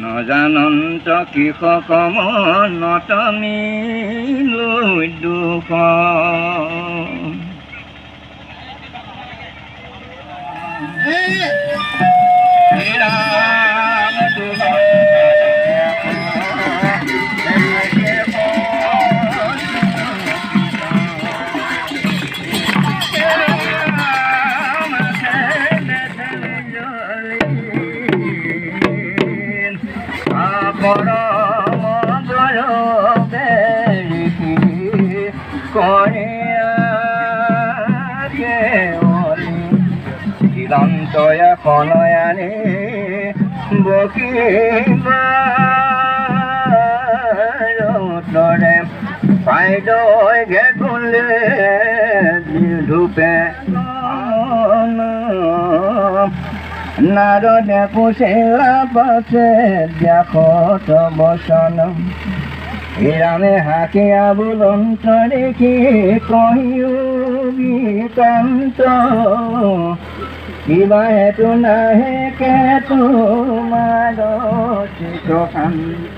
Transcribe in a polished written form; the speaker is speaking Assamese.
নজানন্ত কৃষক নতনি লৈ দুখ চিৰন্তয়া কনয়ানি বকিবাৰে পাইদৈ ঘেকুলে ধূপে নাৰদে পুছিলা পাছে ব্যাসত বচন হিৰামে হাকিয়া বুলন্ত দেখি কহিও বিকান্ত কিবা হেতু নাহে কে তোমাৰ চিত্তকান্ত